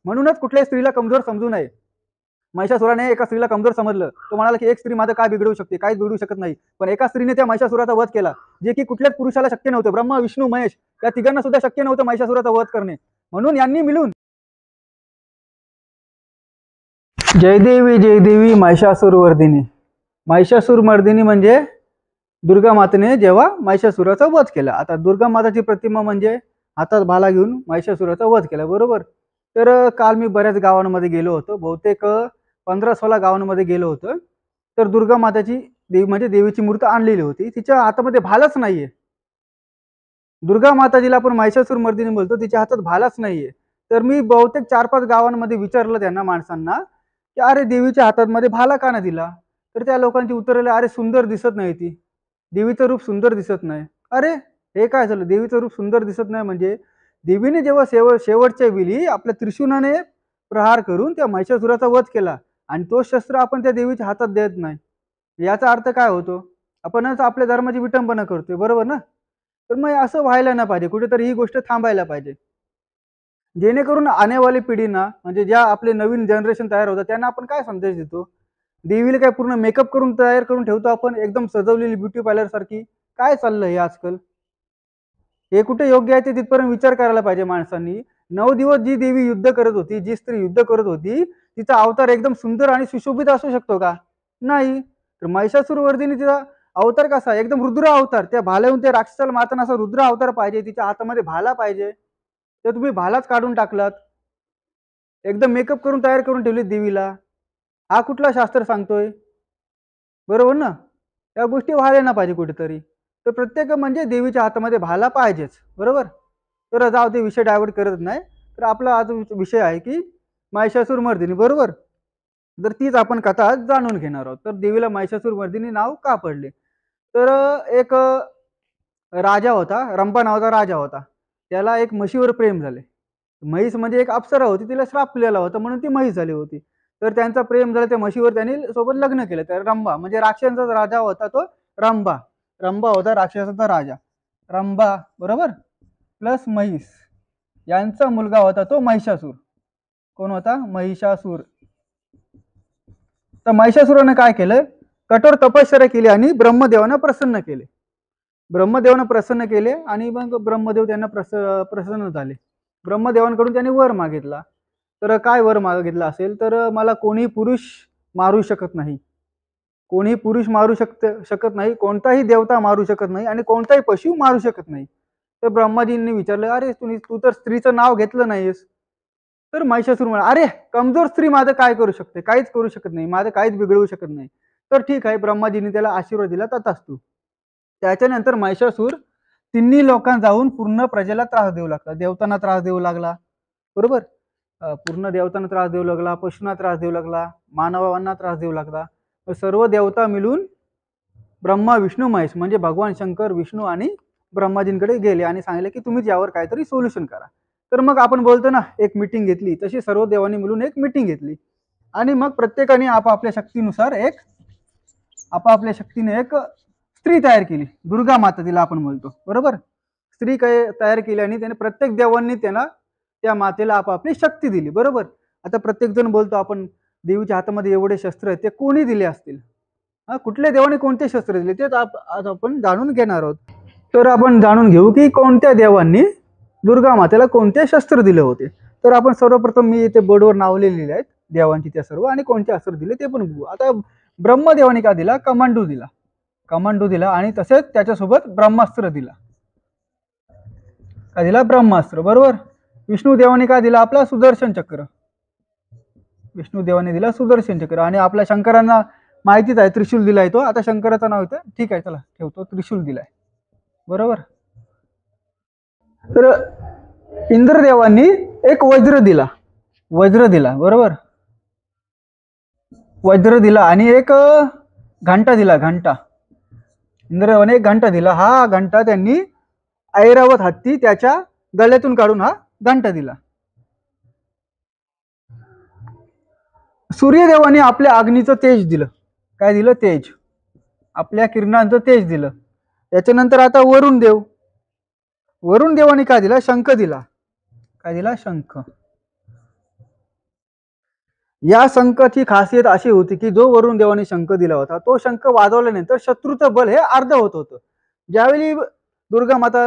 म्हणूनच कुठल्याही स्त्रीला कमजोर समजू नये. महिषासुराने एका स्त्रीला कमजोर समजलं. तो म्हणाला की एक स्त्री माझं काय बिघडवू शकते, काहीच बिघडू शकत नाही. पण एका स्त्रीने त्या महिषासुराचा वध केला, जे की कुठल्याच पुरुषाला शक्य नव्हतं. ब्रह्मा, विष्णू, महेश या तिघांना सुद्धा शक्य नव्हतं महिषासुराचा वध करणे. म्हणून यांनी मिळून जयदेवी जयदेवी महिषासुरवर्धिनी. महिषासुरमर्दिनी म्हणजे दुर्गा मातेने जेव्हा महिषासुराचा वध केला. आता दुर्गा माताची प्रतिमा म्हणजे हातात भाला घेऊन महिषासुराचा वध केला, बरोबर. तर काल मी बऱ्याच गावांमध्ये गेलो होतो, बहुतेक 15-16 गावांमध्ये गेलो होतो. तर दुर्गा माताची देवी म्हणजे देवीची मूर्ती आणलेली होती, तिच्या हातामध्ये भालाच नाहीये. दुर्गा माताजीला आपण महिषासुरमर्दिनी बोलतो, तिच्या हातात भालाच नाहीये. तर मी बहुतेक 4-5 गावांमध्ये विचारलं त्यांना माणसांना की अरे देवीच्या हातामध्ये भाला का नाही दिला. तर त्या लोकांची उत्तर आले, अरे सुंदर दिसत नाही, ती देवीचं रूप सुंदर दिसत नाही. अरे हे काय झालं, देवीचं रूप सुंदर दिसत नाही म्हणजे देवीने जेव्हा शेवटच्या वेळी आपल्या त्रिशूलाने प्रहार करून त्या महिषासुराचा वध केला आणि तो शस्त्र आपण त्या देवीच्या हातात देत नाही, याचा अर्थ काय होतो, आपणच आपल्या धर्माची विटंबना करतोय, बरोबर ना. तर मग असं व्हायला नाही पाहिजे, कुठेतरी ही गोष्ट थांबायला पाहिजे, जेणेकरून आनेवाली पिढींना म्हणजे ज्या आपले नवीन जनरेशन तयार होतं त्यांना आपण काय संदेश देतो. देवीला काय पूर्ण मेकअप करून तयार करून ठेवतो आपण, एकदम सजवलेली ब्युटी पार्लर सारखी. काय चाललं हे आजकाल, हे कुठे योग्य आहे ते तिथपर्यंत विचार करायला पाहिजे माणसांनी. 9 दिवस जी देवी युद्ध करत होती, जी स्त्री युद्ध करत होती, तिचा अवतार एकदम सुंदर आणि सुशोभित असू शकतो का? नाही. तर महिषासुरवर्धिनी तिचा अवतार कसा, एकदम रुद्र अवतार, त्या भाल्याहून त्या राक्षसाला मारताना असा रुद्र अवतार पाहिजे, तिच्या हातामध्ये भाला पाहिजे. तर तुम्ही भालाच काढून टाकलात, एकदम मेकअप करून तयार करून ठेवली देवीला. हा कुठला शास्त्र सांगतोय, बरोबर ना. या गोष्टी व्हायला ना पाहिजे कुठेतरी. तर प्रत्येक म्हणजे देवीच्या हातामध्ये भाला पाहिजेच, बरोबर. तर जाऊ ते विषय डायव्हर्ट करत नाही. तर आपला आज विषय आहे की महिषासुरमर्दिनी, बरोबर. तर तीच आपण कथा जाणून घेणार आहोत. तर देवीला महिषासुरमर्दिनी नाव का पडले. तर एक राजा होता, रंपा नावाचा राजा होता. त्याला एक म्हशीवर प्रेम झाले. म्हैस म्हणजे एक अप्सरा होती, तिला श्राप दिलेला होता म्हणून ती म्हैस झाली होती. तर त्यांचा प्रेम झाला त्या म्हशीवर, त्यांनी सोबत लग्न केलं. तर रंभा म्हणजे राक्षसांचा राजा होता तो रंभा. रंभा होता राक्षसाचा राजा. रंभा बरोबर प्लस म्हैस यांचा मुलगा होता तो महिषासूर. कोण होता, महिषासूर. तर महिषासुराने काय केलं, कठोर तपश्चर्या केली आणि ब्रह्मदेवांना प्रसन्न केले. ब्रह्मदेवांना प्रसन्न केले आणि मग ब्रह्मदेव त्यांना प्रसन्न झाले. ब्रह्मदेवांकडून त्यांनी वर मागितला. तर काय वर मागितला असेल, तर मला कोणी पुरुष मारू शकत नाही, कोणी पुरुष मारू शकत नाही, कोणताही देवता मारू शकत नाही आणि कोणताही पशु मारू शकत नाही. तर ब्रह्माजींनी विचारलं, अरे तू तर स्त्रीचं नाव घेतलं नाहीस. तर महिषासूर म्हणा, अरे कमजोर स्त्री माझं काय करू शकते, काहीच करू शकत नाही, माझं काहीच बिघडवू शकत नाही. तर ठीक आहे, ब्रह्माजींनी त्याला आशीर्वाद दिला, तथास्तु. त्याच्यानंतर महिषासूर तिन्ही लोकांना जाऊन पूर्ण प्रजेला त्रास देऊ लागला, देवतांना त्रास देऊ लागला, बरोबर. पूर्ण देवतांना त्रास देऊ लागला, पशूंना त्रास देऊ लागला, मानवांना त्रास देऊ लागला. सर्व देवता मिळून ब्रह्मा विष्णू महेश म्हणजे भगवान शंकर, विष्णू आणि ब्रह्माजींकडे गेले आणि सांगितले की तुम्ही यावर काहीतरी सोल्युशन करा. तर मग आपण बोलतो ना एक मीटिंग घेतली, तशी सर्व देवांनी मिळून एक मीटिंग घेतली आणि मग प्रत्येकाने आपापल्या शक्तीनुसार आपापल्या शक्तीने एक स्त्री तयार केली, दुर्गा माता तिला आपण बोलतो, बरोबर. स्त्री काय तयार केली आणि त्याने प्रत्येक देवांनी त्यांना त्या मातेला आपापली शक्ती दिली, बरोबर. आता प्रत्येक जण बोलतो आपण देवीच्या हातामध्ये एवढे शस्त्र आहेत, ते कोणी दिले असतील, कुठल्या देवाने कोणते शस्त्र दिले, ते आज आपण जाणून घेणार आहोत. तर आपण जाणून घेऊ की कोणत्या देवांनी दुर्गा मातेला कोणते शस्त्र दिले होते. तर आपण सर्वप्रथम मी इथे बोर्डवर नाव लिहिलेले आहेत देवांची त्या सर्व, आणि कोणते अस्त्र दिले ते पण बघू. आता ब्रह्मदेवाने का दिला, कमांडू दिला आणि तसेच त्याच्यासोबत ब्रह्मास्त्र दिला. का दिला, ब्रह्मास्त्र, बरोबर. विष्णू देवाने का दिला, आपला सुदर्शन चक्र. विष्णू देवाने दिला सुदर्शन चक्र. आणि आपल्या शंकरांना माहितीच आहे त्रिशूल दिलाय तो. आता शंकराचं नाव येतं, ठीक आहे चला ठेवतो, त्रिशूल दिलाय, बरोबर. तर इंद्रदेवांनी एक वज्र दिला, बरोबर. वज्र दिला आणि एक घंटा दिला, घंटा. इंद्रदेवाने एक घंटा दिला. हा घंटा त्यांनी ऐरावत हत्ती त्याच्या गळ्यातून काढून हा घंटा दिला. सूर्यदेवाने आपल्या अग्नीचं तेज दिलं. काय दिलं, तेज, आपल्या किरणांचं तेज दिलं. त्याच्यानंतर आता वरुण देवाने काय दिला, शंख दिला. काय दिला, शंख. या शंखाची खासियत अशी होती की जो वरुण देवाने शंख दिला होता तो शंख वाजवल्यानंतर शत्रूचं बल हे अर्ध होत होतं. ज्यावेळी दुर्गा माता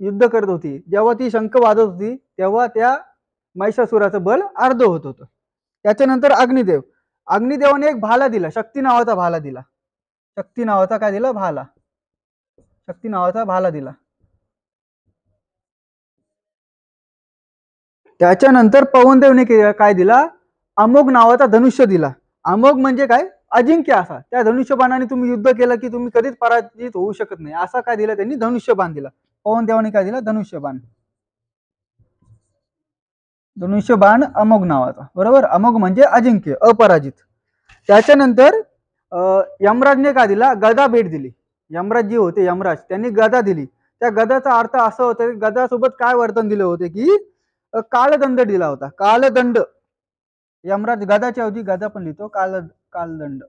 युद्ध करत होती, जेव्हा ती शंख वाजवत होती तेव्हा त्या महिषासुराचं बल अर्ध होत होतं. त्याच्यानंतर अग्निदेव, अग्निदेवाने एक भाला दिला, शक्ती नावाचा भाला दिला. शक्ती नावाचा काय दिला? भाला. शक्ती नावाचा भाला दिला. त्याच्यानंतर पवनदेवने काय दिला? अमोघ नावाचा धनुष्य दिला. अमोघ म्हणजे काय? अजिंक्य असा. त्या धनुष्यबाणाने तुम्ही युद्ध केलं की तुम्ही कधीच पराजित होऊ शकत नाही, असा काय दिला त्यांनी? धनुष्यबाण दिला. पवनदेवाने काय दिला? धनुष्यबाण. धनुष्यबाण अमोघ नावाचा, बरोबर. अमोघ म्हणजे अजिंक्य, अपराजित. त्याच्यानंतर यमराजने काय दिला? गदा भेट दिली. यमराज जी होते, यमराज, त्यांनी गदा दिली. त्या गदाचा अर्थ असा होता की गदासोबत काय वर्तन दिले होते की कालदंड दिला होता. कालदंड. यमराज गदाच्या ऐवजी गदा पण लिहितो, कालदंड.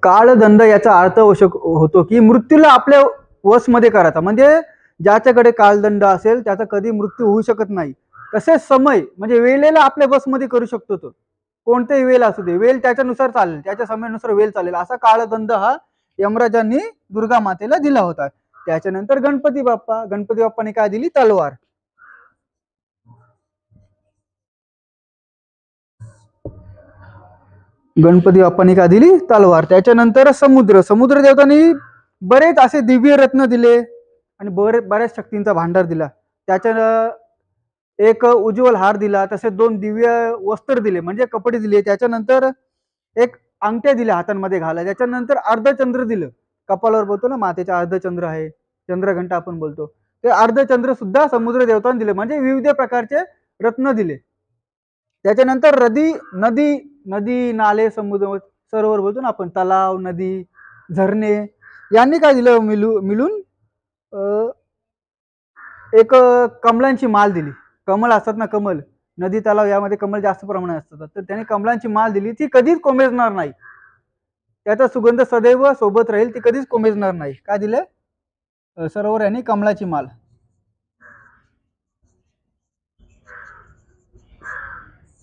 कालदंड याचा अर्थ होतो की मृत्यूला आपल्या वशमध्ये करायचा. म्हणजे ज्याच्याकडे कालदंड असेल त्याचा कधी मृत्यू होऊ शकत नाही. तसेच समय म्हणजे वेळेला आपल्या बसमध्ये करू शकतो तो. कोणतेही वेळ असू दे, वेळ त्याच्यानुसार चालेल, त्याच्या समयानुसार वेळ चालेल, असा कालदंड हा यमराजांनी दुर्गा मातेला दिला होता. त्याच्यानंतर गणपती बाप्पा, गणपती बाप्पाने काय दिली? तलवार. गणपती बाप्पाने काय दिली? तलवार. त्याच्यानंतर समुद्र, समुद्र देवतांनी बरेच असे दिव्य रत्न दिले आणि बऱ्याच शक्तींचा भांडार दिला. त्याच्या एक उज्ज्वल हार दिला, तसेच 2 दिव्य वस्त्र दिले म्हणजे कपडे दिले. त्याच्यानंतर एक अंगठ्या दिल्या हातांमध्ये घाला. त्याच्यानंतर अर्धचंद्र दिलं, कपालावर बोलतो ना मातेचा अर्धचंद्र आहे, चंद्रघंटा आपण बोलतो, ते अर्धचंद्र सुद्धा समुद्र देवतांनी दिले म्हणजे विविध प्रकारचे रत्न दिले. त्याच्यानंतर नदी नदी नाले समुद्र सरोवर बोलतो ना आपण, तलाव, नदी, झरणे यांनी काय दिलं? मिळून एक कमलांची माल दिली. कमल असतात ना, कमल, नदी तलाव यामध्ये कमल जास्त प्रमाणात असतात, तर त्याने कमलांची माल दिली. ती कधीच कोमेजणार नाही, त्याचा सुगंध सदैव सोबत राहील, ती कधीच कोमेजणार नाही. काय दिलं? सरोवर यांनी कमलाची माल.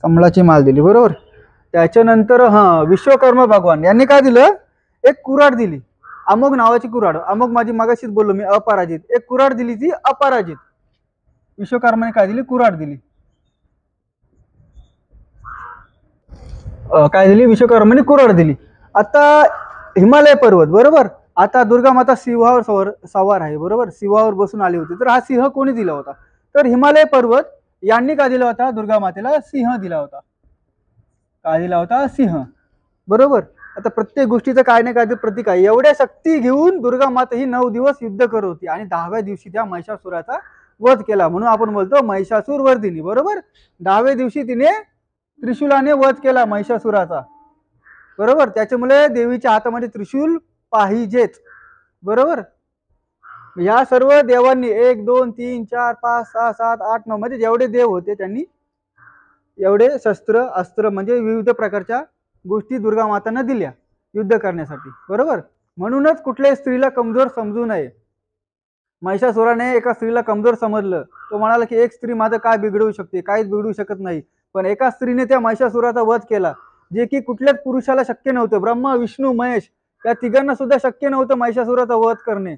कमलाची माल दिली, बरोबर. त्याच्यानंतर विश्वकर्मा भगवान यांनी काय दिलं? एक कुऱ्हाड दिली, अमोघ नावाची कुऱ्हाड. अमोघ माझी मागाशीच बोललो मी, अपराजित. एक कुऱ्हाड दिली, ती अपराजित. विश्वकर्माने काय दिली? कुऱ्हाड दिली. काय दिली? विश्वकर्माने कुऱ्हाड दिली. आता हिमालय पर्वत, बरोबर. आता दुर्गा माता सिंहावर सवार आहे, बरोबर. सिंहावर बसून आली होती, तर हा सिंह कोणी दिला होता? तर हिमालय पर्वत यांनी काय दिला होता? दुर्गा मातेला सिंह दिला होता. काय दिला होता? सिंह, बरोबर. आता प्रत्येक गोष्टीचं काय ना काय प्रतीक आहे. एवढ्या शक्ती घेऊन दुर्गा माता ही 9 दिवस युद्ध करत होती आणि 10व्या दिवशी त्या महिषासुराचा वध केला, म्हणून आपण बोलतो महिषासूर वर्धिनी, बरोबर. 10व्या दिवशी तिने त्रिशूलाने वध केला महिषासुराचा, बरोबर. त्याच्यामुळे देवीच्या हातामध्ये त्रिशूल पाहिजेच, बरोबर. या सर्व देवांनी 1 2 3 4 5 6 7 8 9 म्हणजे जेवढे देव होते त्यांनी एवढे शस्त्र अस्त्र म्हणजे विविध प्रकारच्या गोष्टी दुर्गा मातांना दिल्या युद्ध करण्यासाठी, बरोबर. म्हणूनच कुठल्याही स्त्रीला कमजोर समजू नये. महिषासुराने एका स्त्रीला कमजोर समजलं. तो म्हणाला की एक स्त्री माझं काय बिघडवू शकते? काहीच बिघडू शकत नाही. पण एका स्त्रीने त्या महिषासुराचा वध केला, जे की कुठल्याच पुरुषाला शक्य नव्हतं. ब्रह्मा, विष्णू, महेश या तिघांना सुद्धा शक्य नव्हतं महिषासुराचा वध करणे.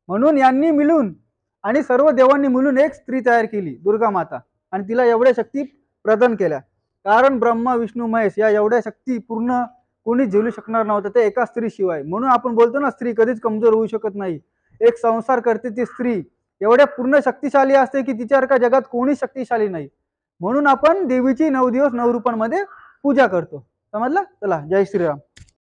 म्हणून यांनी मिळून आणि सर्व देवांनी मिळून एक स्त्री तयार केली, दुर्गा माता, आणि तिला एवढ्या शक्ती प्रदान केल्या. कारण ब्रह्मा, विष्णू, महेश या एवढ्या शक्ती पूर्ण कोणीच झेलू शकणार नव्हतं ते एका स्त्री शिवाय. म्हणून आपण बोलतो ना, स्त्री कधीच कमजोर होऊ शकत नाही. एक संसार करते ती स्त्री एवढ्या पूर्ण शक्तिशाली असते की तिच्यासारखा जगात कोणीच शक्तिशाली नाही. म्हणून आपण देवीची 9 दिवस 9 रूपांमध्ये पूजा करतो. समजलं? चला, जय श्रीराम.